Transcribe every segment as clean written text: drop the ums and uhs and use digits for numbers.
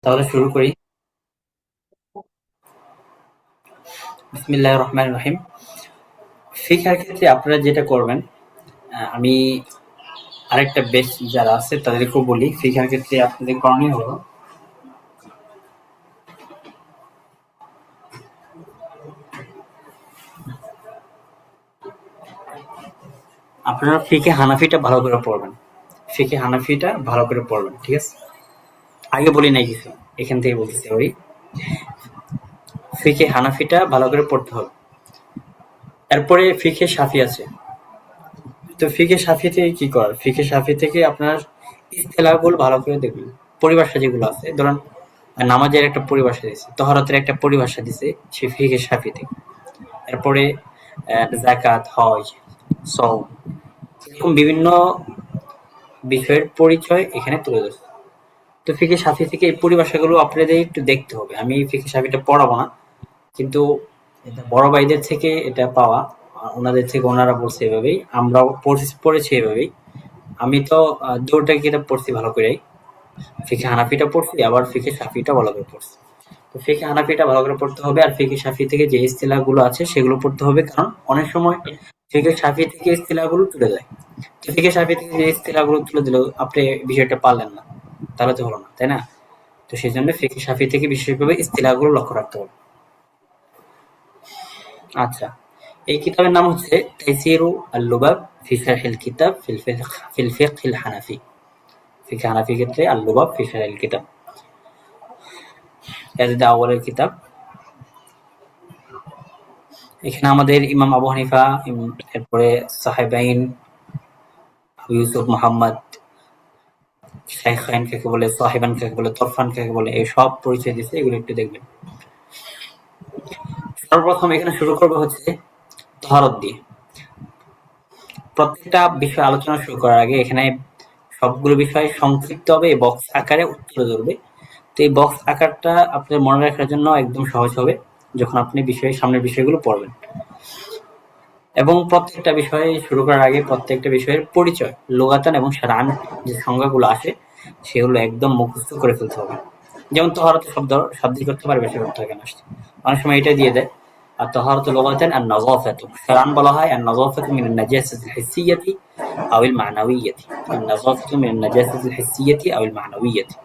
তাহলে শুরু করি। বিসমিল্লাহির রহমানির রহিম। ফিকহের ক্ষেত্রে আপনারা যেটা করবেন, আমি আরেকটা বেশ যারা আছে তাদেরকেও বলি, ফিকহের ক্ষেত্রে আপনাদের করণীয় হলো আপনারা ফিকে হানাফিটা ভালো করে পড়বেন। ফিকে হানাফিটা ভালো করে পড়বেন, ঠিক আছে? আগে বলি নাই কিছু, এখান থেকে বলতেছি ওই ফিকে হানাফিটা ভালো করে পড়তে হবে। এরপরে ফিকে শাফি আছে। তো ফিকে শাফি থেকে কি করার, ফিকে শাফি থেকে আপনার ইস্তেলাহগুলো ভালো করে দেখবেন। পরিভাষা যেগুলো আছে, ধরুন নামাজের একটা পরিভাষা দিছে, তহরাতের একটা পরিভাষা দিছে সে ফিকে শাফি থেকে। এরপরে যাকাত, হজ, সওম, এরকম বিভিন্ন বিষয়ের পরিচয় এখানে তুলে ধরছে। তো ফিকে শাফি থেকে এই পরিভাষাগুলো আপনাদের একটু দেখতে হবে। আমি ফিকে শাফিটা পড়াবো না, কিন্তু এটা বড় ভাইদের থেকে এটা পাওয়া, ওনাদের থেকে ওনারা বলছে এভাবেই, আমরাও পড়েছি এভাবেই। আমি তো দুটো কিতাব পড়ছি ভালো করে, ফিকে হানাফিটা পড়ছি, আবার ফিকে শাফিটা ভালো করে পড়ছি। তো ফিকে হানাফিটা ভালো করে পড়তে হবে, আর ফিকে শাফি থেকে যে ইস্তিলাহ গুলো আছে সেগুলো পড়তে হবে, কারণ অনেক সময় ফিকে শাফি থেকে ইস্তিলাহ গুলো তুলে দেয়। তো ফিকে শাফি থেকে যে ইস্তিলাহ গুলো তুলে দিল, আপনি বিষয়টা পারলেন না, তাহলে তো হলো না, তাই না? তো সেই জন্য ফিকে শাফি থেকে বিশেষভাবে ইস্তিলাহ গুলো লক্ষ্য রাখতে হবে। আচ্ছা, এই কিতাবের নাম হচ্ছে তাইসিরু আল-লুবাব ফি শারহিল কিতাব ফিল ফিকহিল হানাফি। ফিকহে হানাফি ক্ষেত্রে আল-লুবাব ফি শারহিল কিতাব, এর আউয়ালের কিতাব। এখানে আমাদের ইমাম আবু হানিফা, এরপরে সাহেবাইন, আবু ইউসুফ মুহাম্মদ, শাইখাইন কাকে বলে, সাহেবান কাকে বলে, তরফান কাকে বলে, এই সব পরিচয় দিচ্ছে, এগুলো একটু দেখবেন। সর্বপ্রথম এখানে শুরু করবো হচ্ছে তহরত দিয়ে। প্রত্যেকটা বিষয় আলোচনা শুরু করার আগে এখানে সবগুলো বিষয় সংক্ষিপ্ত হবে, বক্স আকারে তুলে ধরবে। তো এই বক্স আকারটা আপনার মনে রাখার জন্য একদম সহজ হবে যখন আপনি সামনের বিষয়গুলো পড়বেন। এবং প্রত্যেকটা বিষয় শুরু করার আগে প্রত্যেকটা বিষয়ের পরিচয়, লুগাতান এবং শারআন যে সংজ্ঞাগুলো আসে সেগুলো একদম মুখস্থ করে ফেলতে হবে। যেমন তহারত শাব্দিক অর্থ পারিভাষিক অর্থ এখানে আসছে, অনেক সময় এটাই দিয়ে দেয়। আর তহারত লুগাতান আর নাযাফাতু, শারআন বলা হয় আর নাযাফাতু মিনান নাজাসাতিল হিসিয়াতি আও আল মা'নাউইয়াতি, আর নাযাফাতু মিনান নাজাসাতিল হিসিয়াতি আও আল মা'নাউইয়াতি।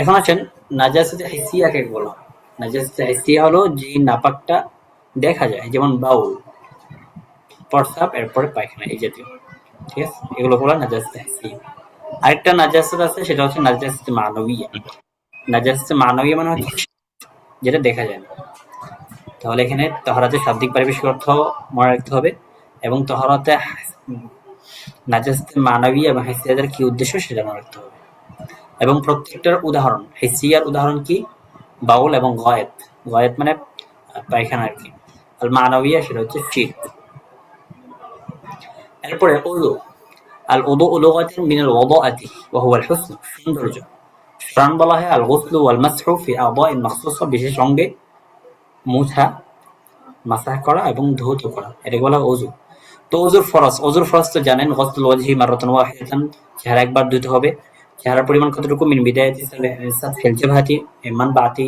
এখন আসেন নাজাসাতুল হিসিয়া কাকে বলা হয়? নাজাসাতুল হিসিয়া হলো যে নাপাকটা দেখা যায়, যেমন বাউল, প্রস্রাব, এরপরে পায়খানা, এই জাতীয়, ঠিক আছে? এগুলো হলো নাজাসাত হিসিয়া। আরেকটা নাজাসাত আছে, সেটা হচ্ছে নাজাসাত মানবিয়া। নাজাসাত মানবিয়া মানে হচ্ছে যেটা দেখা যায় না। তাহলে এখানে তহরাতে শাব্দিক পারিভাষিক অর্থ মনে রাখতে হবে, এবং তহরাতে নাজাসাত মানবিয়া এবং হিসিয়াদের কি উদ্দেশ্য সেটা মনে রাখতে হবে। এবং প্রত্যেকটার উদাহরণ, হিসিয়ার উদাহরণ কি? বাউল এবং গয়েত। গয়েত মানে পায়খানা আর কি। আর মানবিয়া সেটা হচ্ছে শীত। এরপরে উযু। আল উযু লুগাতান মিনাল ওয়াদাআতি ওয়া হুয়া আল হুসন, সৌন্দর্য। শারআন বলা হয় আল গুসলু ওয়াল মাসহু ফি আ'দাইন মাখসুসা, বিশেষ অঙ্গে মুছা, মাসাহ করা এবং ধৌত করা, এটাকে বলা হয় ওযু। তো ওযুর ফরজ তো জানেন, গসলুল ওয়াজহি মাররাতান ওয়াহিদাতান, চেহারা একবার ধুতে হবে। চেহারার পরিমাণ কতটুকু? মিন বিদায়াতি সাতহিল জাবহাতি মান বাতি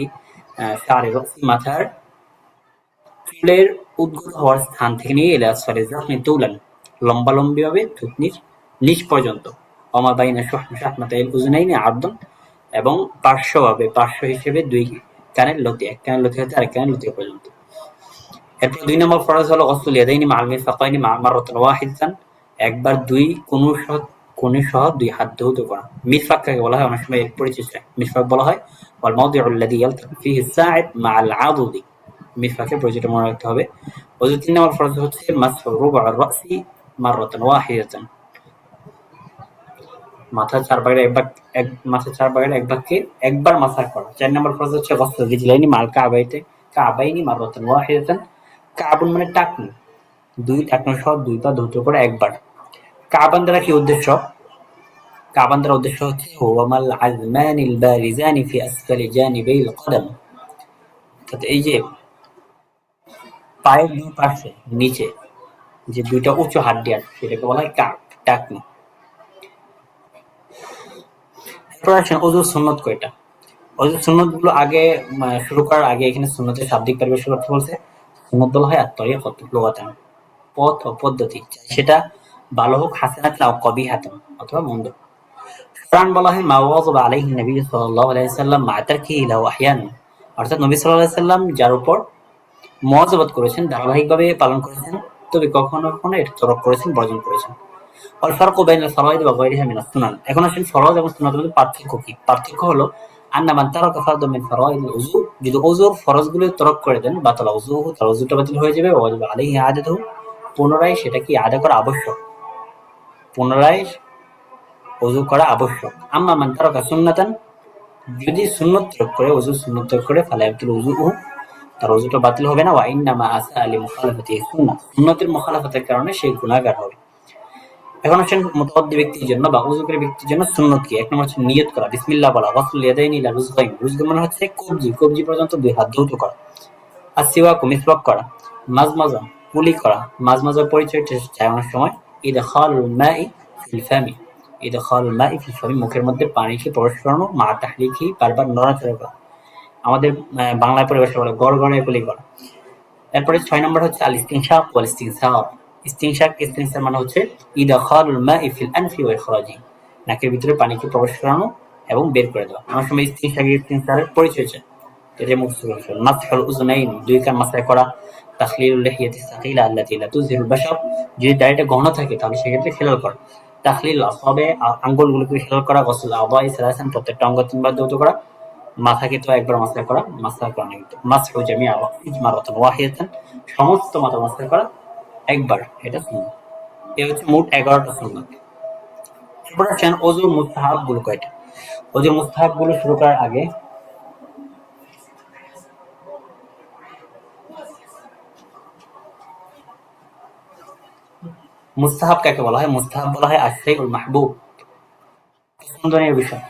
শা'রি রাসি, মাথার চুলের উদ্গত হওয়ার স্থান থেকে নিয়ে ইলা আসফালি যাকনি তুলান, লম্বালম্বিভাবে থুতনির নিচ পর্যন্ত। ওমা বাইনা শাহমাতাইল উযুনাইনি আরদান, এবং পার্শ্ব হিসেবে দুই কানের লতি, এক কানের লতি হতে আরেক কানের লতি পর্যন্ত। এরপর ২ নম্বর ফরজ হলো গসলুল ইয়াদাইনি মা'আল মিরফাকাইনি মাররাতান ওয়াহিদাতান, একবার দুই কনুই সহ দুই হাত ধৌত করা। মিরফাক কাকে বলা হয়? অনেক সময় এর পরিচিত মিরফাক বলা হয় ওয়াল মাওদিউল লাযী ইয়ালতাকি ফীহি আস-সা'দ মা'আল 'আদুদি। মিরফাকের পরিচয়টা মনে রাখতে হবে। ওযুর ৩ নম্বর ফরজ হচ্ছে মাসহু রুবু'আর রাসি মাররাতান ওয়াহিদাতান, মাথার ৪ ভাগের এক ভাগকে একবার মাসাহ করা। ৪ নম্বর ফরজ হচ্ছে গসলুল রিজলাইনি মা'আল কা'বাইনি মাররাতান ওয়াহিদাতান। কা'বুন মানে টাকনু, দুই টাকনু সহ দুই পা ধৌত করে একবার। কা'বান দ্বারা কি উদ্দেশ্য? কা'বান দ্বারা উদ্দেশ্য হচ্ছে হুয়া মাল আযমানিল বারিজানি ফি আসফালি জানিবাইল কদম, অর্থাৎ এই যে পায়ের দুই পাশে নিচে যে দুইটা উঁচু হাড্ডি আছে সেটাকে বলা হয় কাপ, টাকনু। এরপর আসেন ওযুর সুন্নত কয়টা? অজুর সুন্নত গুলো আগে শুরু করার আগে এখানে সুন্নতের শাব্দিক পরিভাষার অর্থ বলছে। সুন্নত বলা হয় আত-তরিকাত লুগাতান, পথ ও পদ্ধতি, সেটা ভালো হোক হাসানাতান আও কবিহাতান অথবা মন্দ। কোরআন বলা হয় মা ওয়াযাবা আলাইহি নবী সাল্লাল্লাহু আলাইহি ওয়াসাল্লাম মা তারকিহি লাহু আহইয়ান, অর্থাৎ নবী সাল্লাল্লাহু আলাইহি ওয়াসাল্লাম যার উপর মুওয়াযাবাত করেছেন, ধারাবাহিকভাবে পালন করেছেন, তবে কখনো কখনো এটা তরক করেছেন, বর্জন করেছেন। ওয়াল ফারকু বাইনাল ফারাইদ ওয়া গায়রিহা মিনাস সুনান। এখন আসেন ফরজ এবং সুন্নাতের মধ্যে পার্থক্য কি? পার্থক্য হলো আন্না মান তারাকা ফারদান মিন ফারাইদিল উযু, যদি ওযুর ফরজগুলো তরক করে দেন বাতালা উযুহু, তার ওযুটা বাতিল হয়ে যাবে। ওয়া ওয়াজিবা আলাইহি ইআদাতুহু, পুনরায় সেটা কি আদা করা আবশ্যক, পুনরায় ওযু করা আবশ্যক। আম্মা মান তারাকা সুন্নাতান, যদি সুন্নত ত্যাগ করে, ওযু সুন্নত ত্যাগ করে, ফালা ইয়াবতুলু উযুহু, তার ওযুটা বাতিল হবে না। ওয়া ইন্নামা আসা লিমুখালাফাতিহি সুন্নাহ, সুন্নতের মুখালাফাতের কারণে সে গুনাহগার হবে। এখন আসেন মুতাওয়াদ্দি ব্যক্তির জন্য বা ওযুকারী ব্যক্তির জন্য সুন্নত কি? এক নম্বর হচ্ছে নিয়ত করা, বিসমিল্লাহ বলা, ওয়াসুল ইয়াদাইনি ইলা রুজগাইন, রুজগ মানে হচ্ছে কবজি পর্যন্ত দুই হাত ধৌত করা, আর সিওয়াক মিসওয়াক করা, মাজমাজা কুলি করা, মাজমাজার পরিচয়টা চায় অনেক সময় ইদখালুল মাই ফিল ফামি, ইদখালুল মাই ফিল ফামি, মুখের মধ্যে পানিকে প্রবেশ করানো, মা তাহরিকি, বারবার নড়াচড়া করা, আমাদের বাংলায় পরিভাষা বলে গড়গড়ে কুলি করা। এরপরে 6 নম্বর হচ্ছে আল ইস্তিনশাক ওয়াল ইস্তিনসার। ইস্তিনসার মানে হচ্ছে ইদখালুল মাই ফিল আনফি ওয়া ইখরাজি, নাকের ভিতরে পানিকে প্রবেশ করানো এবং বের করে দেওয়া। অনেক সময় ইস্তিনসারের পরিচয় চায়, এটা মুফসির হল। মাসহুল উযনাইন, দুই কান মাসাহ করা, তাখলিলুল লিহিয়াতিস সাকিলা আল্লাতী লা তুযহিরুল বাশার, যদি দাড়িটা ঘন থাকে তাহলে সেক্ষেত্রে খেলাল করা, তাখলিল আসাবে, আঙ্গুলগুলোকে খেলাল করা, গসল আদাই সালাসান, প্রত্যেকটা অঙ্গ তিনবার ধৌত করা, মাথাকে তো একবার মাসাহ করা, মাসাহ করা নাই, মাসহু জামিআ মারাতান ওয়াহিদাতান, সমস্ত মাথা মাসাহ করা একবার, এটা সুন্নাত। এই হচ্ছে মোট 11টা সুন্নাত। এরপর আসেন ওযুর মুস্তাহাব গুলো কয়টা। ওযুর মুস্তাহাব গুলো শুরু করার আগে মুস্তাহাব কাকে বলা হয়? মুস্তাহাব বলা হয় আশ-শাইউল মাহবুব, পছন্দনীয় বিষয়।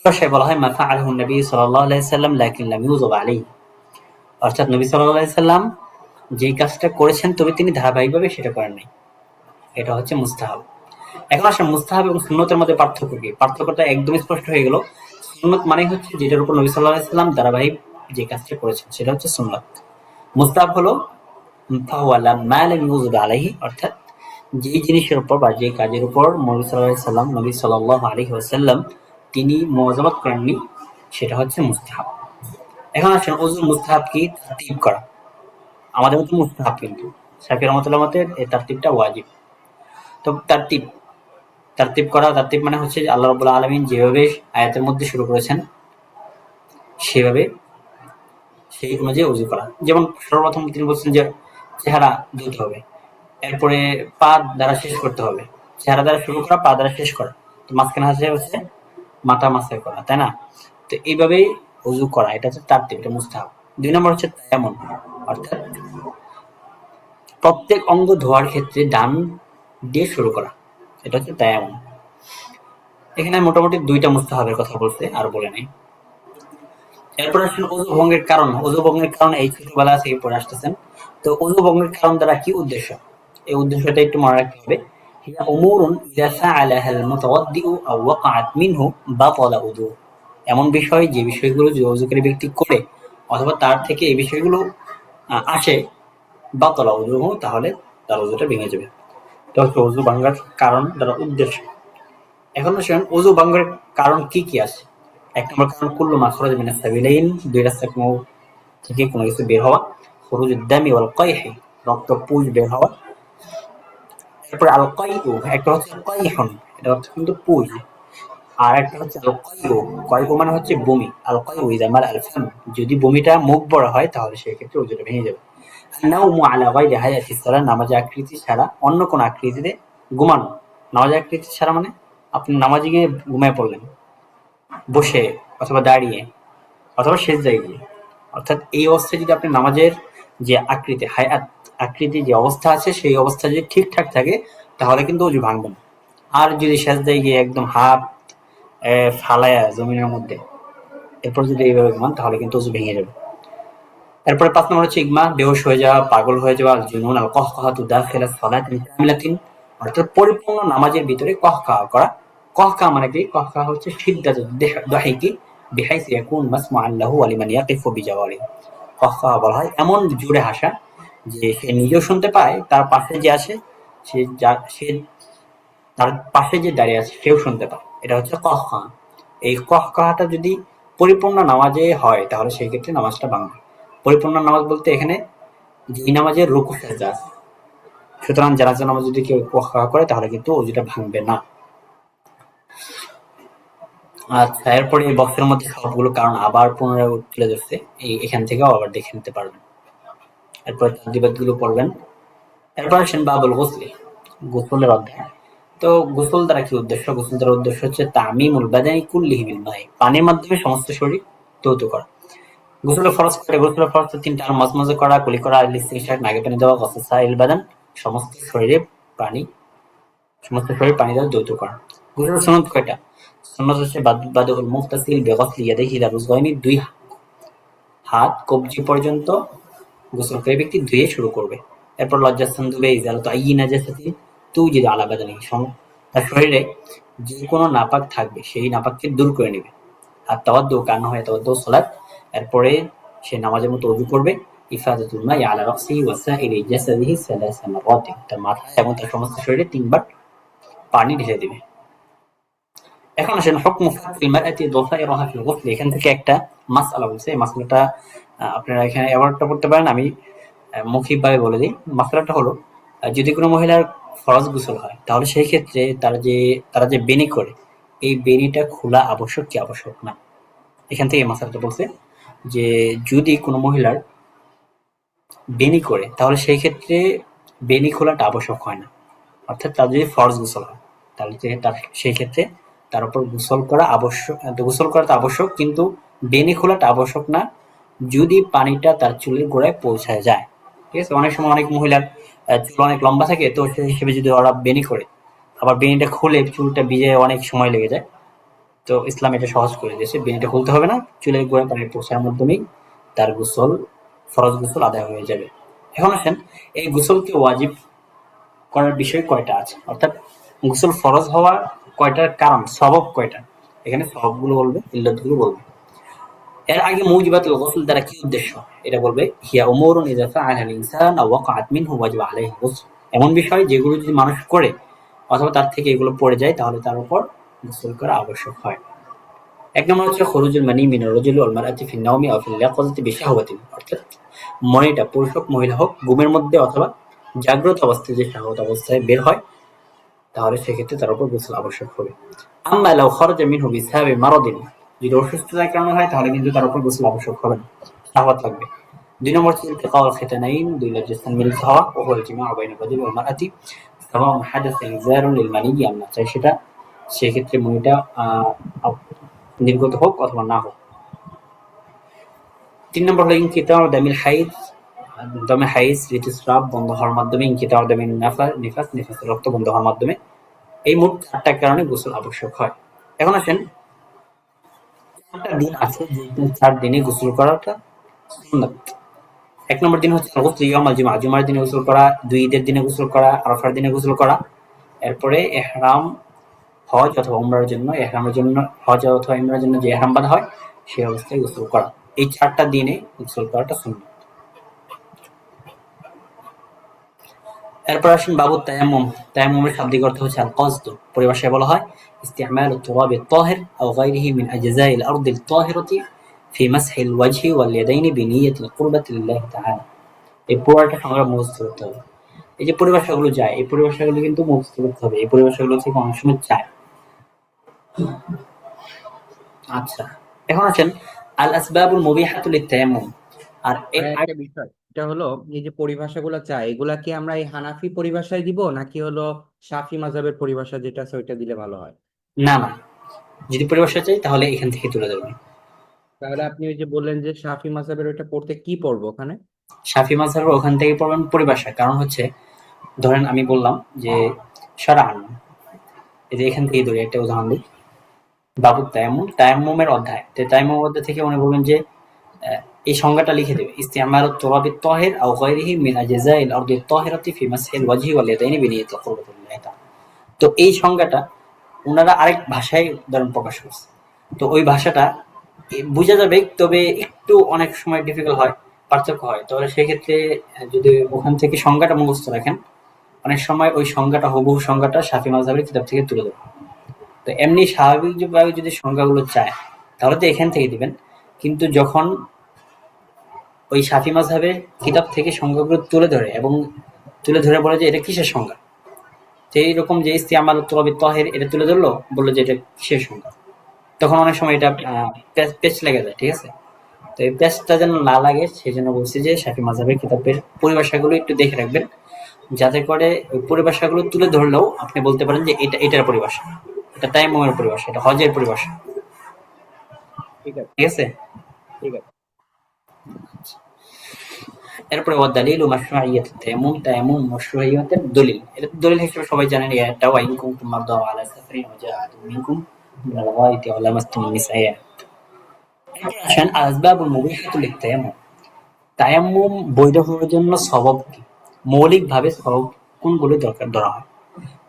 বিষয় বলা হয় মা ফাআলাহু নবী সাল্লাল্লাহু আলাইহি ওয়াসাল্লাম লাকিন লাম ইউযাব আলাইহি, অর্থাৎ নবী সাল্লাল্লাহু আলাইহি ওয়াসাল্লাম যেই কাজটা করেছেন তবে তিনি ধারাবাহিকভাবে সেটা করেন নাই, এটা হচ্ছে মুস্তাহাব। এখন আসেন মুস্তাহাব এবং সুন্নতের মধ্যে পার্থক্য কি? পার্থক্যটা একদম স্পষ্ট হয়ে গেল। সুন্নত মানে হচ্ছে যেটার উপর নবী সাল্লাল্লাহু আলাইহি ওয়াসাল্লাম ধারাবাহিক যে কাজটা করেছেন সেটা হচ্ছে সুন্নাত। মুস্তাহাব হলো ফাহুয়া মা লাম ইউযাব আলাইহি, অর্থাৎ যেই জিনিসের উপর বা যে কাজের উপর নবী সাল্লাল্লাহু আলাইহি ওয়াসাল্লাম তিনি মুওয়াযাবাত করেননি, সেটা হচ্ছে মুস্তাহাব। এখন আসেন ওযুর মুস্তাহাব কি? তারতিব করা। আমাদের মতো মুস্তাহাব, কিন্তু শাফিঈ রাহমাতুল্লাহ মতে এই তারতিবটা ওয়াজিব। তো তারতিব করা, তারতিব মানে হচ্ছে আল্লাহ রাব্বুল আলামিন যেভাবে আয়াতের মধ্যে শুরু করেছেন সেভাবে সেই অনুযায়ী ওযু করা। যেমন সর্বপ্রথম তিনি বলছেন যে চেহারা ধুতে হবে, এরপরে পা দ্বারা শেষ করতে হবে, চেহারা দ্বারা শুরু করা, পা দ্বারা শেষ করা, তো মাঝখানে হচ্ছে মাথা মাসাহ করা, তাই না? তো এইভাবেই ওযু করা, এটা হচ্ছে তারতিব, এটা মুস্তাহাব। 2 নম্বর হচ্ছে তায়াম্মুম, অর্থাৎ প্রত্যেক অঙ্গ ধোয়ার ক্ষেত্রে ডান দিয়ে শুরু করা, এটা হচ্ছে তায়াম্মুম। এখানে মোটামুটি 2টা মুস্তাহাবের কথা বলছে, আর বলে নাই। এরপর আসেন ওযু ভঙ্গের কারণ। ওযু ভঙ্গের কারণ এই ছোটবেলা থেকে পড়ে আসতেছেন। তো ওযু ভঙ্গের কারণ দ্বারা কি উদ্দেশ্য, এই উদ্দেশ্যটা একটু মনে রাখতে হবে। হিয়া উমুরুন ইযা ফাআলাহাল মুতাওয়াদ্দিউ আও ওয়াকাআত মিনহু বাতালা উযু, এমন বিষয় যে বিষয়গুলো যে ওযুকারী ব্যক্তি করে অথবা তার থেকে এই বিষয়গুলো আসে, বাতালা উযুহু, তাহলে তার ওযুটা ভেঙে যাবে। এটা হচ্ছে ওযু ভাঙার কারণ দ্বারা উদ্দেশ্য। এখন আসেন ওযু ভাঙার কারণ কি কি আছে। 1 নম্বর কারণ কুল্লু মা খারাজা মিনাস সাবিলাইন, দুই রাস্তার থেকে কোনো কিছু বের হওয়া, খুরুজুদ দামি ওয়াল কাইহি, রক্ত পুঁজ বের হওয়া। এরপর আল কাইউ, একটা হচ্ছে কাইহুন, এটা হচ্ছে কিন্তু পুঁজ, আর একটা হচ্ছে আল কাইউ, কাইউ মানে হচ্ছে বমি। আল কাইউ ইযা মাল আল ফাম, যদি বমিটা মুখ বড় হয় তাহলে সেক্ষেত্রে ওযুটা ভেঙে যাবে। নাউমু আলা গায়রি হায়াতিস সালাহ, নামাজে আকৃতি ছাড়া অন্য কোন আকৃতিতে ঘুমানো। নামাজে আকৃতি ছাড়া মানে আপনি নামাজে গিয়ে ঘুমায় পড়লেন, বসে অথবা দাঁড়িয়ে অথবা সেজদায় গিয়ে, অর্থাৎ এই অবস্থায় যদি আপনি নামাজের যে আকৃতি, হায়াত আকৃতি যে অবস্থা আছে সেই অবস্থা যদি ঠিকঠাক থাকে তাহলে কিন্তু ওযু ভাঙবে না। আর যদি সেজদায় গিয়ে একদম হাত ফালায়া জমিনের মধ্যে এরপর যদি এইভাবে ঘুমান তাহলে কিন্তু ওযু ভেঙে যাবে। এরপরে 5 নম্বর হচ্ছে ইগমা, বেহুশ হয়ে যাওয়া, পাগল হয়ে যাওয়া, আল জুনুন আল কহকাহাতু দাখিলাস সালাতিন কামিলাতিন, অর্থাৎ পরিপূর্ণ নামাজের ভিতরে কহকাহা করা। কহকাহা মানে কি? কহকাহা হচ্ছে শিদ্দাতুদ দাহিকি, বিহাইসু ইয়াকুন মাসমাআন লাহু ওয়া লিমান ইয়াকিফু বিজাওয়ারিহি। কহকহা বলা হয় এমন জোরে হাসা যে সে নিজেও শুনতে পায়, তার পাশে যে আছে সে তার পাশে যে দাঁড়িয়ে আছে সেও শুনতে পায়। এটা হচ্ছে কহকহা। এই কহকহাটা যদি পরিপূর্ণ নামাজে হয় তাহলে সেই ক্ষেত্রে নামাজটা ভাঙবে। পরিপূর্ণ নামাজ বলতে এখানে যেই নামাজের রুকু সেজদা আছে। সুতরাং জানাজা নামাজ যদি কেউ কহকহা করে তাহলে কিন্তু ওযুটা ভাঙবে না। আচ্ছা, এরপরে এই বক্সের মধ্যে সবগুলো কারণ আবার পুনরায় তুলে ধরছে। এখান থেকেও আবার দেখে নিতে পারবেন। এরপর তাদরিবাতগুলো পড়বেন। এরপর আসেন বাবুল গোসলি, গোসলের অধ্যায়। তো গোসল দ্বারা কি উদ্দেশ্য? গোসল দ্বারা উদ্দেশ্য হচ্ছে তামিমুল বাদানি কুল্লিহি বিল মাই, পানির মাধ্যমে সমস্ত শরীর ধৌত করা। গোসলের ফরজ কয়টা? গোসলের ফরজ তো ৩টা: মাজমাজা করা, কুলি করা, ইস্তিনশাক, নাকে পানি দেওয়া, গসল সাইল বাদান, সমস্ত শরীর পানি দ্বারা ধৌত করা। গোসলের সুন্নত কয়টা? সুন্নত হচ্ছে বাদউল মুগতাসিল বিগসলি ইয়াদাইহি ইলা রুজগাইনি, ২ হাত কবজি পর্যন্ত গোসলকারী ব্যক্তি ধুয়ে শুরু করবে। এরপর লজ্জাস্থান ধুবে, ইজালাতু আইয়ি নাজাসাতিন তুজিদু আলা বাদানিহি, তার শরীরে যে কোনো নাপাক থাকবে সেই নাপাককে দূর করে নেবে। আর তাওয়াদ্দু কান্না হয় তাওয়াদ্দু সালাত, এরপরে সে নামাজের মতো ওযু করবে। ইফাদাতুল মাই আলা রাসিহি ওয়া সাইরি জাসাদিহি সালাসা মারাতিন, তার মাথায় এবং তার সমস্ত শরীরে ৩ বার পানি ঢেলে দিবে। এখন আসেন হুকমু ফাতিল মারআতি যাফাইরাহা ফিল গুসল। এখান থেকে একটা মাসআলা বলছে। এই মাসআলাটা আপনারা এখানে এবারটা পড়তে পারেন, আমি মৌখিকভাবে বলে দিই। মাসআলাটা হলো, যদি কোনো মহিলার ফরজ গোসল হয় তাহলে সেই ক্ষেত্রে তারা যে বেনি করে, এই বেনিটা খোলা আবশ্যক কি আবশ্যক না? এখান থেকে এই মাসআলাটা বলছে যে যদি কোনো মহিলার বেনি করে তাহলে সেই ক্ষেত্রে বেনি খোলাটা আবশ্যক হয় না। অর্থাৎ তার যদি ফরজ গোসল হয় তাহলে সেই ক্ষেত্রে তার উপর গোসল করা আবশ্যক। গোসল করাটা আবশ্যক, কিন্তু বেনি খোলাটা আবশ্যক না যদি পানিটা তার চুলের গোড়ায় পৌঁছায় যায়। ঠিক আছে? অনেক সময় অনেক মহিলার চুল অনেক লম্বা থাকে, তো সেই হিসেবে যদি ওরা বেনি করে, আবার বেনিটা খুলে চুলটা ভিজে অনেক সময় লেগে যায়। তো ইসলাম এটা সহজ করে দিয়েছে, বেনিটা খুলতে হবে না, চুলের গোড়ায় পানি পৌঁছার মাধ্যমেই তার ফরজ গোসল আদায় হয়ে যাবে। এখন আসেন এই গোসলকে ওয়াজিব করার বিষয় কয়টা আছে, অর্থাৎ গোসল ফরজ হওয়ার কয়টার কারণ, সবব কয়টা, এখানে সবগুলো বলবে, ইল্লাতগুলো বলবে। এর আগে মুজিবাতুল গোসল দ্বারা কি উদ্দেশ্য এটা বলবে। হিয়া উমুরুন ইযা ফাআলাল ইনসান আও ওয়াকাআত মিনহু ওয়াজিবা আলাইহি গোসল, এমন বিষয় যেগুলো যদি মানুষ করে অথবা তার থেকে এগুলো পড়ে যায় তাহলে তার উপর গোসল করা আবশ্যক হয়। এক নম্বর হচ্ছে খুরুজুল মানি মিনার রাজুলি ওয়াল মারআতি ফিন নাওমি আও ফিল ইয়াকাযাতি বিশাহওয়াতিন, অর্থাৎ মনিটা পুরুষ হোক মহিলা হোক ঘুমের মধ্যে অথবা জাগ্রত অবস্থায় যে শাহওয়াত অবস্থায় বের হয় তাহলে সেক্ষেত্রে তার উপর গোসল আবশ্যক হবে। আম্মা লাউ খারাজা মিনহু বিসাবাবি মারাদিন, যদি অসুস্থতার কারণে হয় তাহলে কিন্তু তার উপর গোসল আবশ্যক হবে না, শাহওয়াত লাগবে। ২ নম্বর হচ্ছে ইলতিকাউল খিতানাইন, ২ লজ্জাস্থান মিলিত হওয়া, ওয়া হুয়া আল-জিমাউ বাইনা রাজুলি ওয়াল মারআতি সাওয়াউন হাদাসা ইনজারুন লিল মানিয়্যি আম লা, চাই সেটা সেক্ষেত্রে মনিটা নির্গত হোক অথবা না হোক। ৩ নম্বর হলো ইনকিতাউ দামিল হাইজ, দমে হাইজ ঋতুস্রাব বন্ধ হওয়ার মাধ্যমে, ইনকিতাউ দামিন নিফাস নিফাসের রক্ত বন্ধ হওয়ার মাধ্যমে। এই মোট ৪টা কারণে গোসল আবশ্যক হয়। এখন আসেন ৪টা দিন আছে যে ৪ দিনে গোসল করাটা সুন্নাত। ১ নম্বর দিন হচ্ছে গোসল ইয়াউমুল জুমআ, জুমার দিনে গোসল করা, ২ ঈদের দিনে গোসল করা, আরাফার দিনে গোসল করা। এরপরে ইহরাম, হজ অথবা উমরার জন্য হজ অথবা উমরার জন্য যে ইহরাম বাঁধা হয় সেই অবস্থায় গোসল করা। এই ৪টা দিনে গোসল করাটা সুন্নাত। এরপর আসেন বাবু তায়াম্মুম। তায়াম্মুমের শাব্দিক অর্থ হচ্ছে আল কসদ, পরিভাষায় বলা হয় ইস্তিমালু তুরাবিত তাহির আও গায়রিহি মিন আজজাইল আরদিল তাহিরাতি ফি মাসহিল ওয়াজহি ওয়াল ইয়াদাইনি বিনিয়াতিল কুরবাতি লিল্লাহি তাআলা। এই পুরোটা সংজ্ঞা মুখস্থ করতে হবে। এই যে পরিভাষাগুলো যায়, এই পরিভাষাগুলো কিন্তু মুখস্থ করতে হবে। এই পরিভাষাগুলো থেকে অনেক সময় চায়। আচ্ছা, এখন আসেন আল আসবাবুল মুবিহাতু লিত-তায়াম্মুম। আর একটা বিষয়, এটা হলো এই যে পরিভাষাগুলো চাই, এগুলা কি আমরা এই হানাফি পরিভাষায় দিব নাকি হলো শাফি মাযহাবের পরিভাষা যেটা আছে ওইটা দিলে ভালো হয়? না, যদি পরিভাষা চাই তাহলে এখান থেকে তুলে ধরবেন। তাহলে আপনি ওই যে বললেন যে শাফি মাযহাবের ওইটা পড়তে কি পড়বো ওখানে? শাফি মাযহাবের ওখান থেকে পড়বেন পরিভাষা। কারণ হচ্ছে ধরেন আমি বললাম যে শারআন, এই যে এখান থেকেই ধরি, একটা উদাহরণ দিই। বাবু তায়াম্মুমের অধ্যায়, তো তায়াম্মুমের অধ্যায় থেকে উনি বলবেন যে এই সংজ্ঞাটা লিখে দেবে ইস্তিমালুত তুরাবিত তাহির আও গায়রিহি মিন আজজাইল আরদিত তাহিরাতি ফি মাসহিল ওয়াজহি ওয়াল ইয়াদাইনি বিনিয়াতিল কুরবাতি লিল্লাহি তাআলা। তো এই সংজ্ঞাটা উনারা আরেক ভাষায় ধরেন প্রকাশ করছে। তো ওই ভাষাটা বোঝা যাবে, তবে একটু অনেক সময় ডিফিকাল্ট হয়, পার্থক্য হয়। তাহলে সেক্ষেত্রে যদি ওখান থেকে সংজ্ঞাটা মুখস্থ রাখেন, অনেক সময় ওই সংজ্ঞাটা হুবহু সংজ্ঞাটা শাফি মাযহাবের কিতাব থেকে তুলে দেবে। তো এমনি স্বাভাবিকভাবে যদি সংজ্ঞাগুলো চায় তাহলে তো এখান থেকে দিবেন, কিন্তু যখন ওই শাফি মাযহাবের কিতাব থেকে সংজ্ঞাগুলো তুলে ধরে এবং তুলে ধরে বলে যে এটা কিসের সংজ্ঞা, তো এইরকম যে ইস্তিআমাল তুরাবি তাহির এটা তুলে ধরলো, বললো যে এটা কিসের সংজ্ঞা, তখন অনেক সময় এটা পেচ লেগে যায়, ঠিক আছে? তো এই পেচটা যেন না লাগে সেই জন্য বলছি যে শাফি মাযহাবের কিতাবের পরিভাষাগুলো একটু দেখে রাখবেন, যাতে করে ওই পরিভাষাগুলো তুলে ধরলেও আপনি বলতে পারেন যে এটা এটার পরিভাষা, এটা তায়াম্মুমের পরিভাষা, এটা হজের পরিভাষা, ঠিক আছে। ঠিক আছে? ঠিক আছে। এরপরে ওয়াদ-দালিলু মাশরু'ইয়্যাতুত তায়াম্মুম, তায়াম্মুম মাশরু'ইয়্যাতের দলিল। এটা দলিল হিসেবে সবাই জানেন, এটা ওয়া ইন কুনতুম মারদা ওয়া আলা সাফারিন ওয়া জাআ আহাদুম মিনকুম মিনাল গায়িতি ওয়া লামাসতুমুন নিসা'a। এরপর আসেন আসবাবুল মুবিহাতু লিত-তায়াম্মুম। তায়াম্মুম বৈধ হওয়ার জন্য সবব কি? মৌলিকভাবে সবব কোনগুলো দরকার ধরা হয়?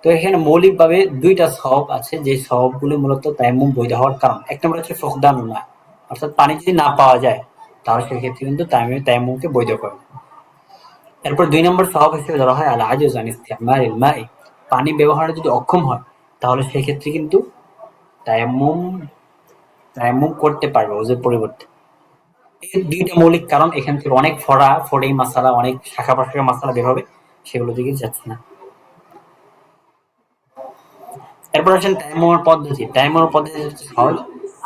তো এখানে মৌলিকভাবে দুইটা সবব আছে, যে সববগুলো মূলত তায়াম্মুম বৈধ হওয়ার কারণ। এক নম্বর হচ্ছে ফকদানুল মা, অর্থাৎ পানি যদি না পাওয়া যায় তাহলে সেক্ষেত্রে কিন্তু তায়াম্মুমকে বৈধ করে। এরপর ২ নম্বর সওয়াব হিসেবে ধরা হয় আল আজজ আন ইস্তিমালিল মাই, পানি ব্যবহারে যদি অক্ষম হয় তাহলে সেক্ষেত্রে কিন্তু তায়াম্মুম তায়াম্মুম করতে পারবে ওযুর পরিবর্তে। এই দুইটা মৌলিক কারণ, এখান থেকে অনেক ফড়েই মাসালা, অনেক শাখা প্রশাখা মাসালা বের হবে, সেগুলো দিকে যাচ্ছে না। এরপর আসেন তায়াম্মুমের পদ্ধতি। তায়াম্মুমের পদ্ধতি হচ্ছে সহজ।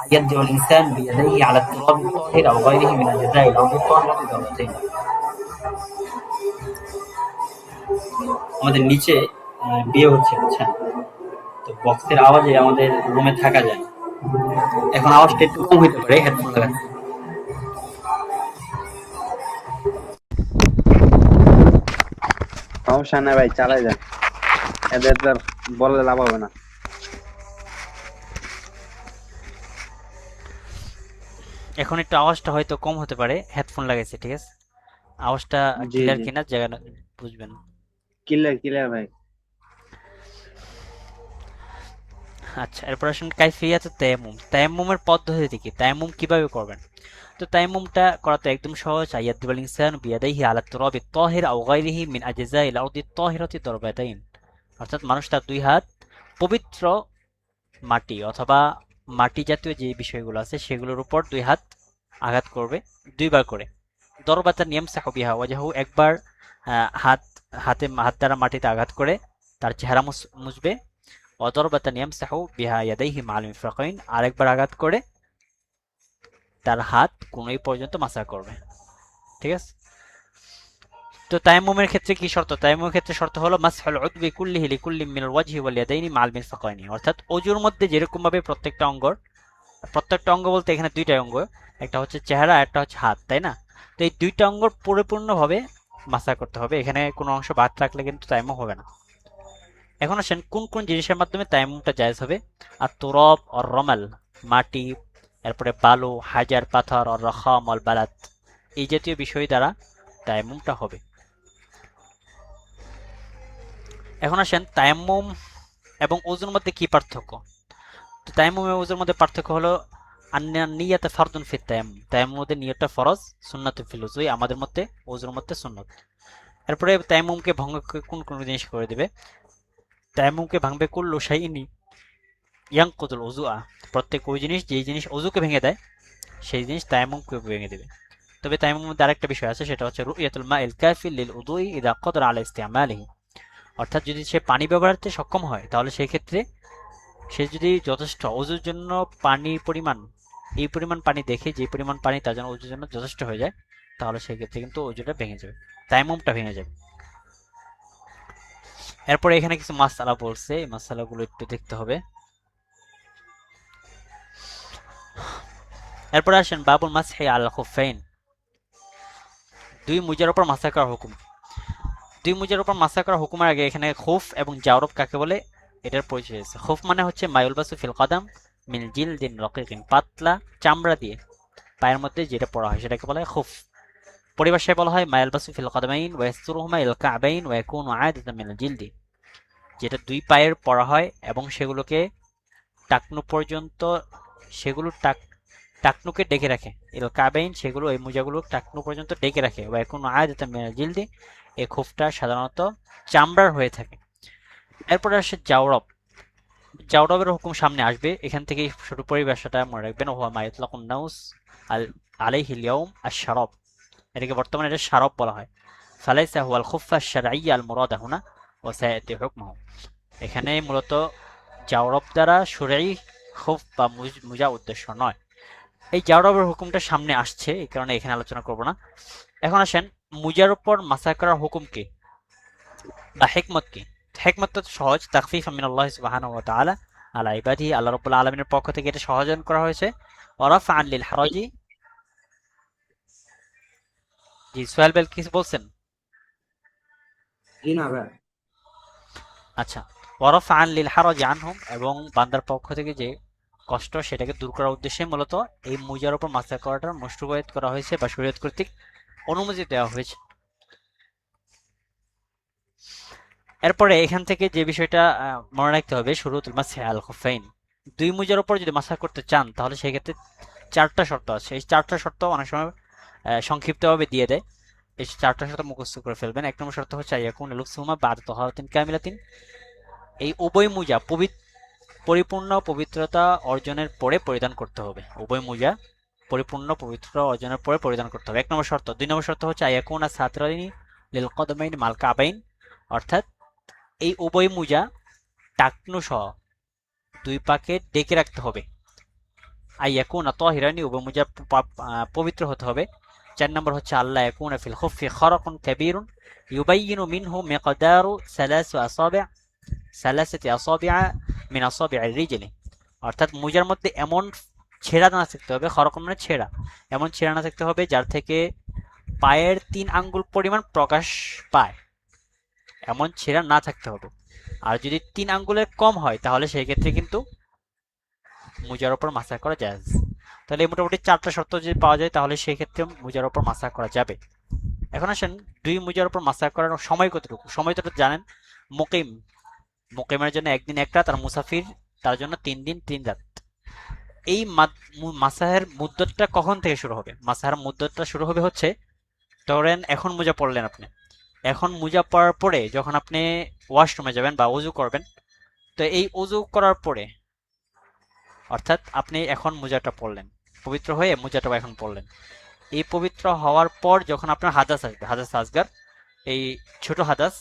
আইয়াদুল ইনসান বিয়াদাইহি আলা তুরাবি তাহির আও গায়রিহি মিনাল জাযাইল আও বিত্তাহিরাতি দাওরাতাইন। আমাদের নিচে বিয়ে হচ্ছে, বুঝছেন? তো বক্সের আওয়াজে আমাদের রুমে থাকা যায় না। এখন আওয়াজটা একটু কম হইতে পারে, হেডফোন লাগাচ্ছি। সমস্যা নাই ভাই, চালাই যান। এদের তো আর বললে লাভ হবে না। এখন একটু আওয়াজটা হয়তো কম হতে পারে, হেডফোন লাগাইছে, ঠিক আছে? আওয়াজটা জি ক্লিয়ার জি, কিনা জায়গা বুঝবেন। ক্লিয়ার ক্লিয়ার ভাই। আচ্ছা, এরপর আসুন কাইফিয়াত তায়াম্মুম। তায়াম্মুমের পদ্ধতি কি, তায়াম্মুম কিভাবে করবেন? তো তায়াম্মুমটা করা তো একদম সহজ। আইয়াদুল ইনসান বিয়াদাইহি আলা তুরাবি তাহির আও গায়রিহি মিন আজজাইল আরদি তাহিরাতি দরবাতাইন, অর্থাৎ মানুষ তার দুই হাত পবিত্র মাটি অথবা মাটি জাতীয় যে বিষয়গুলো আছে সেগুলোর উপর দুই হাত আঘাত করবে, দুইবার করে। দরবাতান ইয়ামসাহু বিহা ওয়াজহাহু, একবার হাত দ্বারা মাটিতে আঘাত করে তার চেহারা মুছবে। অদরবাতান ইয়ামসাহু বিহা ইয়াদাইহি মা'আল মিরফাকাইন, আরেকবার আঘাত করে তার হাত কোনই পর্যন্ত মাসা করবে, ঠিক আছে? তো তায়াম্মুমের ক্ষেত্রে কি শর্ত? তায়াম্মুমের ক্ষেত্রে শর্ত হলো মাসহুল উদবি কুল্লিহি লিকুল্লি মিনাল ওয়াজহি ওয়াল ইয়াদাইনি মা'আল মিরফাকাইনি, অর্থাৎ ওযুর মধ্যে যেরকম ভাবে প্রত্যেকটা অঙ্গ বলতে এখানে দুইটা অঙ্গ, একটা হচ্ছে চেহারা, একটা হচ্ছে হাত, তাই না? তো এই দুইটা অঙ্গ পরিপূর্ণভাবে মাসা করতে হবে, এখানে কোনো অংশ বাদ রাখলে কিন্তু তায়াম্মুম হবে না। এখন আসেন কোন কোন জিনিসের মাধ্যমে তায়াম্মুমটা জায়েজ হবে। আর তুরাব আর রমাল, মাটি, এরপরে বালু, হাজার, পাথর, আর রখাম আল বালাত, এই জাতীয় বিষয় দ্বারা তায়াম্মুমটা হবে। এখন আসেন তায়াম্মুম এবং ওযুর মধ্যে কি পার্থক্য। তো তায়াম্মুম এবং ওযুর মধ্যে পার্থক্য হলো আন্না নিয়াতে ফারদুন ফিত তায়াম্মুম, তায়াম্মুমের মধ্যে নিয়তটা ফরজ, সুন্নাতুন ফিল উযু আমাদের মধ্যে, ওযুর মধ্যে সুন্নাত। এরপরে তায়াম্মুমকে ভঙ্গ কোন কোন জিনিস করে দিবে। তায়াম্মুমকে ভাঙবে কুল্লু শাইইন ইয়ানকুদুল উযুআ, প্রত্যেক ওই জিনিস যেই জিনিস ওযুকে ভেঙে দেয় সেই জিনিস তায়াম্মুমকে ভেঙে দিবে। তবে তায়াম্মুমের মধ্যে আরেকটা বিষয় আছে, সেটা হচ্ছে রুইয়াতুল মাইল কাফি লিল উযুই ইযা কদরা আলা ইস্তিমালিহি, অর্থাৎ যদি সে পানি ব্যবহার করতে সক্ষম হয় তাহলে সেই ক্ষেত্রে সে যদি যথেষ্ট ওযুর জন্য পানির পরিমাণ, এই পরিমাণ পানি দেখে যে পরিমাণ পানি তার জন্য ওযুর জন্য যথেষ্ট হয়ে যায়, তাহলে সেই ক্ষেত্রে কিন্তু ওযুটা ভেঙে যাবে, তায়াম্মুমটা ভেঙে যাবে। এরপরে এখানে কিছু মাসআলা বলছে, এই মাসআলাগুলো একটু দেখতে হবে। এরপরে আসেন বাবুল মাসহি আল খুফাইন, দুই মুজার উপর মাসা করার হুকুম। দুই মুজার উপর মাসা করার হুকুমের আগে এখানে খুফ এবং জাওরব কাকে বলে এটার পরিচয় আছে। খুফ মানে হচ্ছে মায়ুলবাসু ফিল কদাম মিন জিলদিন রকিকিন, পাতলা চামড়া দিয়ে পায়ের মধ্যে যেটা পরা হয় সেটাকে বলা হয় খুফ। পরিভাষায় বলা হয় মায়ুলবাসু ফিল কদামাইন ওয়া ইয়াসতুরুহুমা ইল কা'বাইন ওয়া ইয়াকুনু আদাতান মিনাল জিলদি, যেটা দুই পায়ের পরা হয় এবং সেগুলোকে টাকনু পর্যন্ত, সেগুলো টাকনুকে ডেকে রাখে, ইল কাবাইন সেগুলো এই মোজাগুলো টাকনু পর্যন্ত ডেকে রাখে, বা এখন আয়াদাতান মিনাল জিলদি এই খোফটা সাধারণত চামড়ার হয়ে থাকে। এরপরে আসে জাওরব। জাওরবের হুকুম সামনে আসবে, এখান থেকে শুরু পরিভাষাটা মনে রাখবেন, হুয়া মা ইতলাকুন নাউস আল আলাইহিল ইয়াউম আশ-শারাব, এটাকে বর্তমানে এটা শারাব বলা হয়। ফালাইসা হুয়াল খুফফা আশ-শারঈয়্যা আল মুরাদা হুনা ওয়া সায়াতি হুকমুহু, এখানে মূলত জাওরব দ্বারা শরঈ খুফ বা মুজা উদ্দেশ্য নয়। এই জাওরবের হুকুমটা সামনে আসছে, এই কারণে এখানে আলোচনা করব না। এখন আসেন মুজার উপর মাসা করার হুকুম কি বা হিকমত কি। হিকমত তো সহজ, তাখফিফাম মিনাল্লাহি সুবহানাহু ওয়া তাআলা আলা ইবাদিহি, আল্লাহ রাব্বুল আলামিনের পক্ষ থেকে এটা সহজন করা হয়েছে। ওয়া রাফআন লিল হারাজি, জি সোহেল বেল কিছু বলছেন? জি না ভাই। আচ্ছা, ওয়া রাফআন লিল হারাজি আনহুম, এবং বান্দার পক্ষ থেকে যে কষ্ট সেটাকে দূর করার উদ্দেশ্যে মূলত এই মুজার উপর মাসা করাটা মশরুয়াত করা হয়েছে বা শরীয়ত কর্তৃক অনুমতি দেওয়া হয়েছে। এরপরে এখান থেকে যে বিষয়টা মনে রাখতে হবে, শুরুতুল মাসহি আল খুফাইন, দুই মুজার উপর যদি মাসা করতে চান তাহলে সেই ক্ষেত্রে চারটা শর্ত আছে। এই চারটা শর্ত অনেক সময় সংক্ষিপ্তভাবে দিয়ে দেয়, এই চারটা শর্ত মুখস্থ করে ফেলবেন। এক নম্বর শর্ত হচ্ছে আইয়াকুন লুবসুহুমা বা'দা তাহারাতিন কামিলাতিন, এই উভয় মুজা পরিপূর্ণ পবিত্রতা অর্জনের পরে পরিধান করতে হবে। উভয় মুজা পরিপূর্ণ পবিত্রতা অর্জনের পরে পরিধান করতে হবে, এক নম্বর শর্ত। দুই নম্বর শর্ত হচ্ছে আইয়াকুনা সাতরাইনি লিল কদমাইন মাল কাবাইন, অর্থাৎ এই উভয় মুজা টাকনু সহ দুই পাকে ডেকে রাখতে হবে। আইয়াকুনা তাহিরানি, উভয় মুজা পবিত্র হতে হবে। চার নম্বর হচ্ছে আল্লাহ ইয়াকুনা ফিল খুফফি খারাকুন কাবীরুন ইউবাইয়িনু মিনহু মিকদারু সালাসাতি আসাবিআ মিন আসাবিআর রিজলি, অর্থাৎ মুজার মধ্যে এমন ছেঁড়া না থাকতে হবে, খরকম মানে ছেঁড়া, এমন ছেঁড়া না থাকতে হবে যার থেকে পায়ের 3 আঙ্গুল পরিমাণ প্রকাশ পায়, এমন ছেঁড়া না থাকতে হবে। আর যদি 3 আঙ্গুলের কম হয় তাহলে সেই ক্ষেত্রে কিন্তু মুজার উপর মাসা করা যায়। তাহলে মোটামুটি চারটা শর্ত যদি পাওয়া যায় তাহলে সেই ক্ষেত্রে মুজার উপর মাসা করা যাবে। এখন আসেন দুই মুজার উপর মাসা করার সময় কতটুকু। সময় তো জানেন, মুকিম, মুকিমের জন্য একদিন এক রাত, আর মুসাফির তার জন্য 3 দিন 3 রাত। এই মাসাহের মুদ্দতটা কখন থেকে শুরু হবে? মাসাহের মুদ্দতটা শুরু হবে হচ্ছে, ধরেন এখন মোজা পরলেন আপনি, এখন মোজা পরার পরে যখন আপনি ওয়াশরুমে যাবেন বা ওযু করবেন, তো এই ওযু করার পরে, অর্থাৎ আপনি এখন মোজাটা পরলেন, পবিত্র হয়ে মোজাটাও এখন পরলেন, এই পবিত্র হওয়ার পর যখন আপনার হাদাস আসবে, হাদাস আসগার, এই ছোট হাদাস,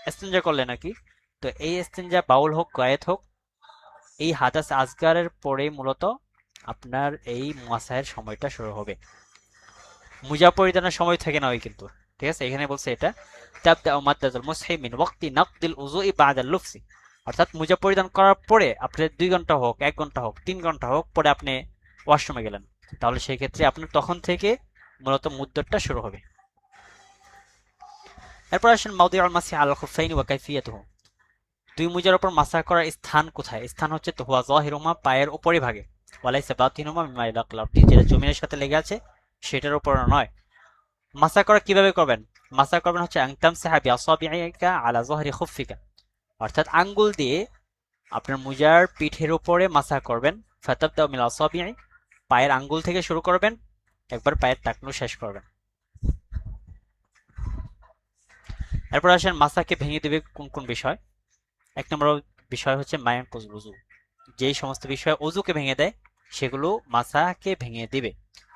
ইস্তেঞ্জা করলেন নাকি, তো এই ইস্তেঞ্জা বাউল হোক গায়েত হোক, এই হাদাস আসগারের পরে মূলত আপনার এই মাসাহের সময়টা শুরু হবে। মুজা পরিধানের সময় থেকে নয় কিন্তু, ঠিক আছে, এখানে বলছে এটা তাবদাউ মাদ্দাতুল মুসহি মিন ওয়াক্তি নাকদিল উযুই বা'দাল লুফসি, অর্থাৎ মুজা পরিধান করার পরে আপনি 2 ঘন্টা হোক, 1 ঘন্টা হোক, 3 ঘন্টা হোক, পরে আপনি ওয়াশরুমে গেলেন, তাহলে সেই ক্ষেত্রে আপনার তখন থেকে মূলত মুদ্দতটা শুরু হবে। এরপর আসেন মাওদিউল মাসহি আল খুফাইন ওয়া কাইফিয়াতুহু, দুই মুজার উপর মাসা করার স্থান কোথায়? স্থান হচ্ছে তো হুয়া যাহিরুমা, পায়ের উপরি ভাগে, ওয়ালাইসা বাতিনুমা মিমা ইলাকাল আরদি, যেটা জমিনের সাথে লেগে আছে সেটার উপর নয়। মাসা করা কিভাবে করবেন? মাসা করবেন হচ্ছে আনতামসাহা বিআসাবিইকা আলা যাহরি খুফফিকা, অর্থাৎ আঙ্গুল দিয়ে আপনার মুজার পিঠের উপরে মাসা করবেন। ফাতাবদাউ মিল আসাবিই, পায়ের আঙ্গুল থেকে শুরু করবেন, একবার পায়ের টাকনু শেষ করবেন। এরপর আসেন মাসাকে ভেঙে দেবে কোন কোন বিষয়। এক নম্বর বিষয় হচ্ছে মায়ানকুজ উযু, যেই সমস্ত বিষয় ওযুকে ভেঙে দেয় সেগুলো মাসাকে ভেঙে দিবে।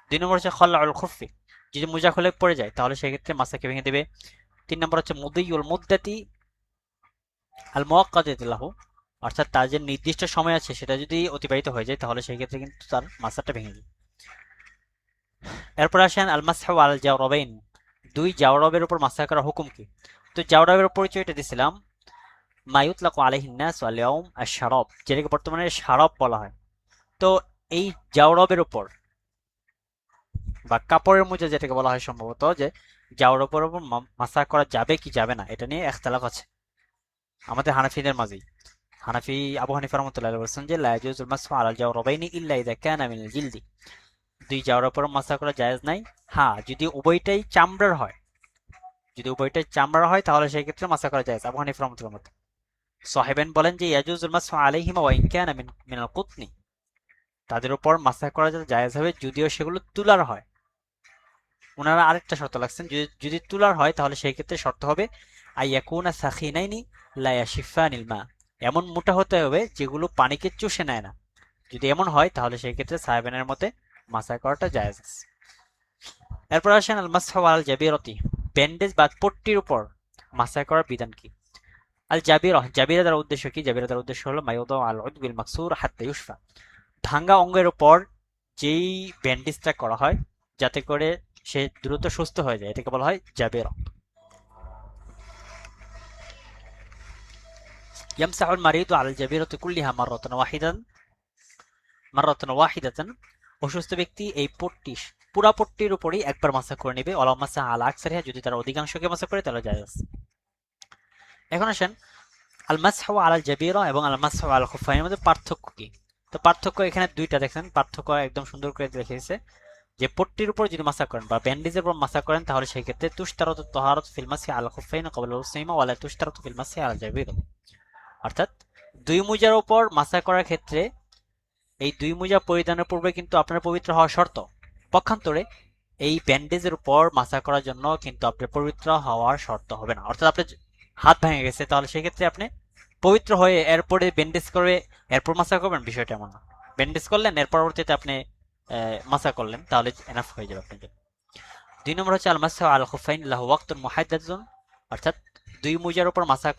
2 নম্বর হচ্ছে খলাউল খুফফি, যদি মোজা খুলে পড়ে যায় তাহলে সেক্ষেত্রে মাসাকে ভেঙে দেবে। 3 নম্বর হচ্ছে মুদিয়ুল মুদ্দাতি আল মুআক্কাদাতি লাহু, অর্থাৎ তার যে নির্দিষ্ট সময় আছে সেটা যদি অতিবাহিত হয়ে যায় তাহলে সেই ক্ষেত্রে কিন্তু তার মাসাটা ভেঙে যায়। এরপর আসেন আল মাসহু আল জাওরাবাইন, দুই জাওরাবের উপর মাসা করার হুকুম কি? তো জাওরাবের পরিচয়টা দিয়েছিলাম, মা ইউতলাকু আলাইহিন নাস ওয়াল ইয়াউম আশ-শারাব, যেটাকে বর্তমানে শারাব বলা হয়। তো এই জাওরাবের উপর বা কাপড়ের মোজা যেটাকে বলা হয় সম্ভবত, যে জাওরাবের উপর মাসা করা যাবে কি যাবে না, এটা নিয়ে ইখতিলাফ আছে আমাদের হানাফিদের মাঝে। হানাফি আবু হানিফা রাহমাতুল্লাহ আলাইহি বলেছেন যে লা ইয়াজুজুল মাসহু আলাল জাওরাবাইনি ইল্লা ইযা কানা মিনাল জিলদি, দুই জাওরার উপর মাসা করা জায়েজ নাই, হ্যাঁ যদি উভয়টাই চামড়ার হয়, যদি উভয়টাই চামড়ার হয় তাহলে সেই ক্ষেত্রে মাসা করা জায়েজ আবু হানিফা রাহমাতুল্লাহ মতে। সাহেবেন বলেন যে ইয়াজুজুল মাসহু আলাইহিমা ওয়া ইন কানা মিনাল কুতনি, তাদের উপর মাসাহ করা জায়েজ হবে যদিও সেগুলো তুলার হয়। ওনারা আরেকটা শর্ত লাগছেন, যদি তুলার হয় তাহলে সেই ক্ষেত্রে শর্ত হবে আইয়াকুনা সাখিনাইনি লা ইয়াশিফানিল মা, এমন মোটা হতে হবে যেগুলো পানিকে চুষে নেয় না। যদি এমন হয় তাহলে সেই ক্ষেত্রে সাহেবেনের মতে মাসাহ করাটা জায়েজ আছে। এরপর আসেন আল মাসহু আল জাবিরতি, ব্যান্ডেজ বা পট্টির উপর মাসাহ করার বিধান কি? আল জাবিরা, জাবিরা দ্বারা উদ্দেশ্য কি? জাবিরা দ্বারা উদ্দেশ্য হলো মাইউদা আল উদবিল মাকসুর হাত্তা ইউশফা, ভাঙ্গা অঙ্গের উপর যেই ব্যান্ডেজটা করা হয় যাতে করে সে দ্রুত সুস্থ হয়ে যায়, এটাকে বলা হয় জাবিরা। ইয়ামসাহুল মারিদু আল জাবিরাতি কুল্লিহা মাররাতান ওয়াহিদাতান, অসুস্থ ব্যক্তি এই পট্টি পুরা পট্টির উপরই একবার মাসাহ করে নেবে। ওয়ালা মাসাহ আলা আকসারিহা, যদি তারা অধিকাংশকে মাসাহ করে তাহলে জায়েজ। এখন আসেন আল মাসহু আলাল জাবিরা এবং আল মাসহু আল খুফাইনের মধ্যে পার্থক্য কি? তো পার্থক্য এখানে দুইটা দেখেন, পার্থক্য একদম সুন্দর করে লিখেছে যে পট্টির উপর যদি মাসাহ করেন বা ব্যান্ডেজের উপর মাসাহ করেন তাহলে সেই ক্ষেত্রে তুশতারাতু তাহারাতু ফিল মাসহি আল খুফাইন ক্বাবলা উসইমা ওয়ালা তুশতারাতু ফিল মাসহি আল জাবিরা, অর্থাৎ দুই মোজার উপর মাসাহ করার ক্ষেত্রে এই দুই মোজা পরিধানের পূর্বে কিন্তু আপনার পবিত্র হওয়া শর্ত। পক্ষান্তরে এই ব্যান্ডেজের উপর মাসাহ করার জন্য কিন্তু আপনার পবিত্র হওয়ার শর্ত হবে না। অর্থাৎ আপনার হাত ভেঙে গেছে তাহলে সেক্ষেত্রে আপনি পবিত্র হয়ে এরপরে ব্যান্ডেজ করে এরপর মাসাহ করবেন, বিষয়টা এমন না। ব্যান্ডেজ করলেন এর পরবর্তীতে আপনি মাসাহ করলেন তাহলে এনাফ হয়ে যাবে আপনার জন্য। 2 নম্বর হচ্ছে আল মাসহু আল খুফাইন লাহু ওয়াক্তুন মুহাদ্দাদুন, অর্থাৎ দুই মোজার উপর মাসাহ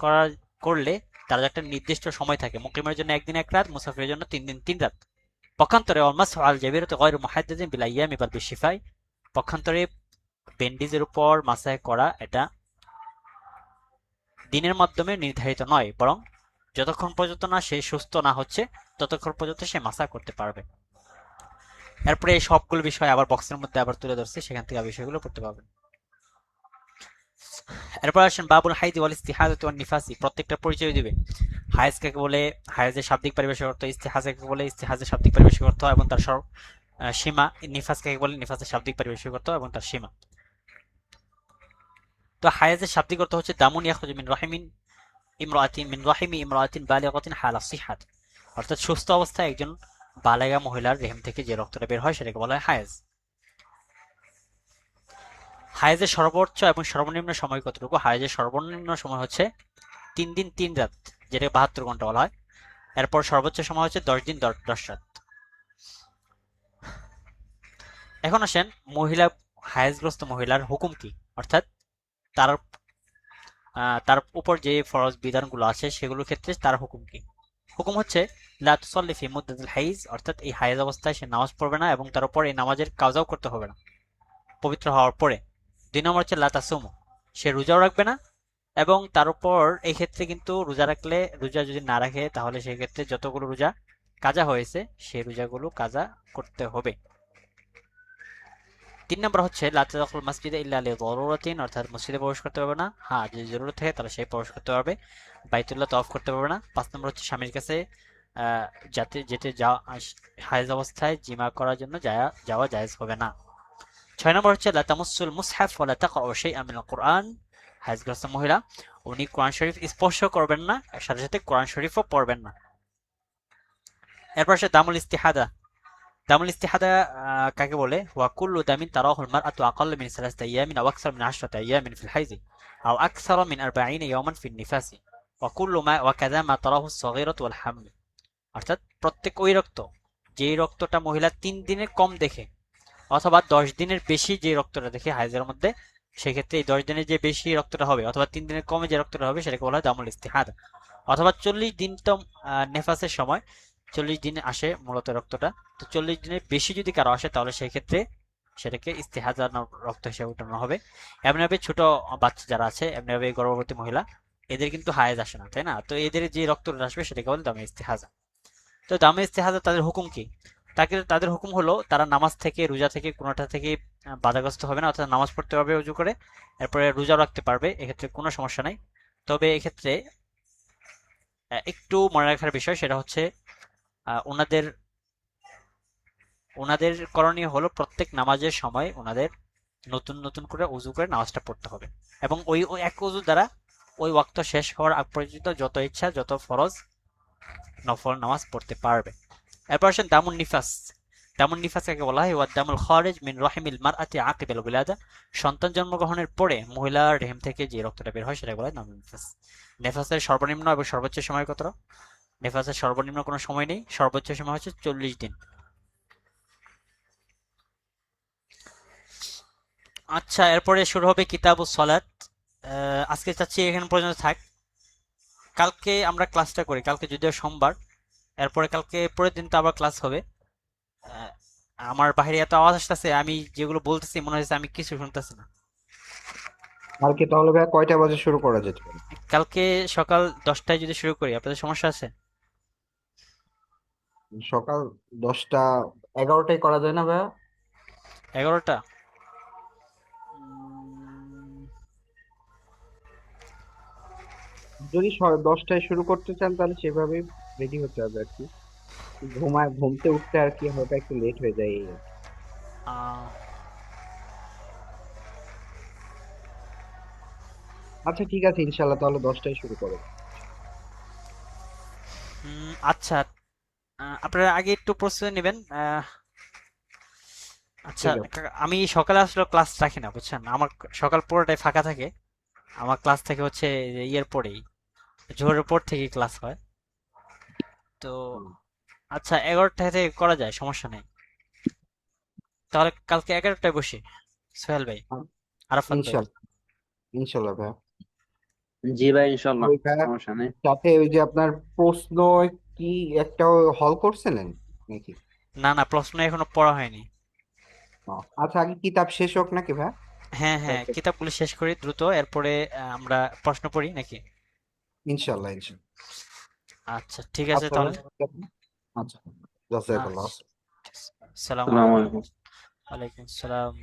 করলে তার একটা নির্দিষ্ট সময় থাকে। মুকিমের জন্য 1 দিন 1 রাত, মুসাফিরের জন্য 3 দিন 3 রাত। পক্ষান্তরে আল মাসহু আল জাবিরাতি গায়রু মুহাদ্দাদিন বিল আইয়ামি বাল বিশিফাই, পক্ষান্তরে ব্যান্ডেজের উপর মাসাহ করা এটা দিনের মাধ্যমে নির্ধারিত নয়, বরং যতক্ষণ পর্যন্ত না সে সুস্থ না হচ্ছে ততক্ষণ পর্যন্ত সে মাসাহ করতে পারবে। এরপরে এই সবগুলো বিষয় আবার বক্সের মধ্যে আবার তুলে ধরছি, সেখান থেকে বিষয়গুলো পড়তে পারবেন। এরপর আসেন বাবুল হাইদি ওয়াল ইস্তিহাদাতি ওয়ান নিফাসি, প্রত্যেকটা পরিচয় দিবে। হায়েজ কাকে বলে, হায়েজের শাব্দিক পারিভাষিক অর্থ, ইস্তিহাজ কাকে বলে, ইস্তিহাজের শাব্দিক পারিভাষিক অর্থ এবং তার সীমা, নিফাস কাকে বলে, নিফাসের শাব্দিক পারিভাষিক অর্থ এবং তার সীমা। তো হায়েজের শাব্দিক অর্থ হচ্ছে দামুন ইয়াখরুজু মিন রাহিমি ইমরাতিন বালিগাতিন হালা সিহাত, অর্থাৎ সুস্থ অবস্থায় একজন বালেগা মহিলার রেহেম থেকে যে রক্তটা বের হয় সেটাকে বলা হয় হায়েজ। হায়েজের সর্বোচ্চ এবং সর্বনিম্ন সময় কতটুকু? হায়েজের সর্বনিম্ন সময় হচ্ছে 3 দিন 3 রাত, যেটা 72 ঘন্টা বলা হয়। এরপর সর্বোচ্চ সময় হচ্ছে 10 দিন 10 রাত। এখন আসেন মহিলা, হায়েজগ্রস্ত মহিলার হুকুম কি, অর্থাৎ তার তার উপর যে ফরজ বিধানগুলো আছে সেগুলোর ক্ষেত্রে তার হুকুম কি? হুকুম হচ্ছে লা তুসাল্লি ফি মুদ্দাতিল হাইজ, অর্থাৎ এই হায়েজ অবস্থায় সে নামাজ পড়বে না এবং তার উপর এই নামাজের কাজাও করতে হবে না পবিত্র হওয়ার পরে। 2 নম্বর হচ্ছে লা তাসুমু, সে রোজাও রাখবে না এবং তার উপর এই ক্ষেত্রে কিন্তু রোজা রাখলে, রোজা যদি না রাখে তাহলে সেই ক্ষেত্রে যতগুলো রোজা কাজা হয়েছে সেই রোজাগুলো কাজা করতে হবে। 3 নম্বর হচ্ছে লা তাদখুল মাসজিদা ইল্লা লিযারুরাতিন, অর্থাৎ মসজিদে প্রবেশ করতে পারবে না, হ্যাঁ যদি জরুরত থাকে তাহলে সে প্রবেশ করতে পারবে, বাইতুল্লাহ তওয়াফ করতে পারবে না। 5 নম্বর হচ্ছে স্বামীর কাছে যেতে হায়েজ অবস্থায় জিমা করার জন্য যাওয়া জায়েজ হবে না। 6 নম্বর হচ্ছে লা তামাসসুল মুসহাফ ওয়া লা তাকরাউ শাইআন মিনাল কুরআন, হায়েজগ্রস্ত মহিলা উনি কোরআন শরীফ স্পর্শ করবেন না, সাথে সাথে কোরআন শরীফও পড়বেন না। এরপর আসে দামুল ইস্তিহাদা। দামুল ইস্তিহাদা কাকে বলে? ওয়া কুল্লু দামিন তারাহুল মারআতু আকাল্লু মিন 3 আইয়ামিন আও আকসার মিন 10 আইয়ামিন ফিল হাইজি আও আকসার মিন 40 ইয়াওমান ফিন নিফাসি ওয়া কুল্লু মা ওয়া কাযা মা তারাহু আস-সাগীরাতু ওয়াল হামল, অর্থাৎ প্রত্যেক ওই রক্ত যেই রক্তটা মহিলা 3 দিনের কম দেখে অথবা 10 দিনের বেশি যে রক্তটা দেখে হাইজের মধ্যে, সেক্ষেত্রে এই 10 দিনের যে বেশি রক্তটা হবে অথবা 3 দিনের কমে যে রক্তটা হবে সেটাকে বলা হয় দামুল ইস্তিহাদা। অথবা 40 দিন তো নেফাসের সময় 40 দিনে আসে মূলত রক্তটা, তো 40 দিনের বেশি যদি কারো আসে তাহলে সেই ক্ষেত্রে সেটাকে ইস্তিহাদা রক্ত হিসেবে উঠানো হবে। এমনিভাবে ছোট বাচ্চা যারা আছে, এমনিভাবে গর্ভবতী মহিলা, এদের কিন্তু হায়েজ আসে না, তাই না? তো এদের যে রক্তটা আসবে সেটাকে বলে দামে ইস্তিহাদা। তো দামে ইস্তিহাদা তাদের হুকুম কি? তাদের হুকুম হলো তারা নামাজ থেকে, রোজা থেকে কোনোটা থেকে বাধাগ্রস্ত হবে না, অর্থাৎ নামাজ পড়তে পারবে ওযু করে, এরপরে রোজা রাখতে পারবে, এক্ষেত্রে কোনো সমস্যা নাই। তবে এক্ষেত্রে একটু মনে রাখার বিষয় সেটা হচ্ছে ওনাদের করণীয় হলো প্রত্যেক নামাজের সময় ওনাদের নতুন নতুন করে ওযু করে নামাজটা পড়তে হবে এবং ওই এক ওযু দ্বারা ওই ওয়াক্ত শেষ হওয়ার আগ পর্যন্ত যত ইচ্ছা যত ফরজ নফল নামাজ পড়তে পারবে। এরপর আসেন দামুন নিফাস। দামুন নিফাস কাকে বলা হয়? ওয়া দামুল খারিজ মিন রহিমিল মারআতি আকিবাল উলাদা। সন্তান জন্মগ্রহণের পরে মহিলার রেহেম থেকে যে রক্তটা বের হয় সেটাকে বলা হয় দামুন নিফাস। নেফাসের সর্বনিম্ন এবং সর্বোচ্চ সময় কত? নেফাসের সর্বনিম্ন কোনো সময় নেই, সর্বোচ্চ সময় হচ্ছে 40 দিন। আচ্ছা, এরপরে শুরু হবে কিতাবুস সলাত। আজকে চাচ্ছি এখানে পর্যন্ত থাক। কালকে আমরা ক্লাসটা করি, কালকে যদিও সোমবার। এরপরে কালকে পরের দিন তো আবার ক্লাস হবে। আহ, আমার বাইরে এত আওয়াজ আসতেছে, আমি যেগুলো বলতেছি মনে হচ্ছে আমি কিছু শুনতেছি না। কালকে তাহলে ভাই কয়টা বাজে শুরু করা যেতে পারে? কালকে সকাল 10টায় যদি শুরু করি, আপনাদের সমস্যা আছে? সকাল 10টা, 11টায় করা যায় না ভাইয়া? 11টা? যদি 10টায় শুরু করতে চান তাহলে সেভাবেই রেডি হতে হবে আর কি। ঘুমতে উঠতে আর কি হয়তো একটু লেট হয়ে যায় এই আর কি। আহ, আচ্ছা ঠিক আছে, ইনশাল্লাহ তাহলে 10টায় শুরু করো। আচ্ছা, আপনারা আগে একটু প্রস্তুতি নেবেন। আচ্ছা, ঠিক আছে। আমি সকালে আসলে ক্লাস রাখি না, বুঝছেন? আমার সকাল পুরোটাই ফাঁকা থাকে। আমার ক্লাস থেকে হচ্ছে ইয়ের পরেই, জোহরের পর থেকে ক্লাস হয়। তো হুম। আচ্ছা, 11টা থেকে করা যায়, সমস্যা নেই। তাহলে কালকে 11টায় বসি, সোহেল ভাই, আরাফাত ভাই। ইনশাল্লাহ, ইনশাল্লাহ ভাইয়া। জি ভাই, ইনশাল্লাহ, ওই ভাইয়া, সমস্যা নেই। সাথে ওই যে আপনার প্রশ্ন কি একটা হল করছিলেন নাকি? না না, প্রশ্ন এখনো পড়া হয়নি। ও, আচ্ছা আগে কিতাব শেষ হোক নাকি ভাইয়া? হ্যাঁ হ্যাঁ, তারপর কিতাবগুলো শেষ করি দ্রুত, এরপরে আমরা প্রশ্ন পড়ি নাকি? ইনশাল্লাহ, ইনশাল্লাহ। আচ্ছা ঠিক আছে আচ্ছা তাহলে। ভাইয়া, আচ্ছা, জাযাকাল্লাহ। আচ্ছা, আসসালামু আসসালামু আলাইকুম। আলাইকুম। ওয়ালাইকুম আসসালাম।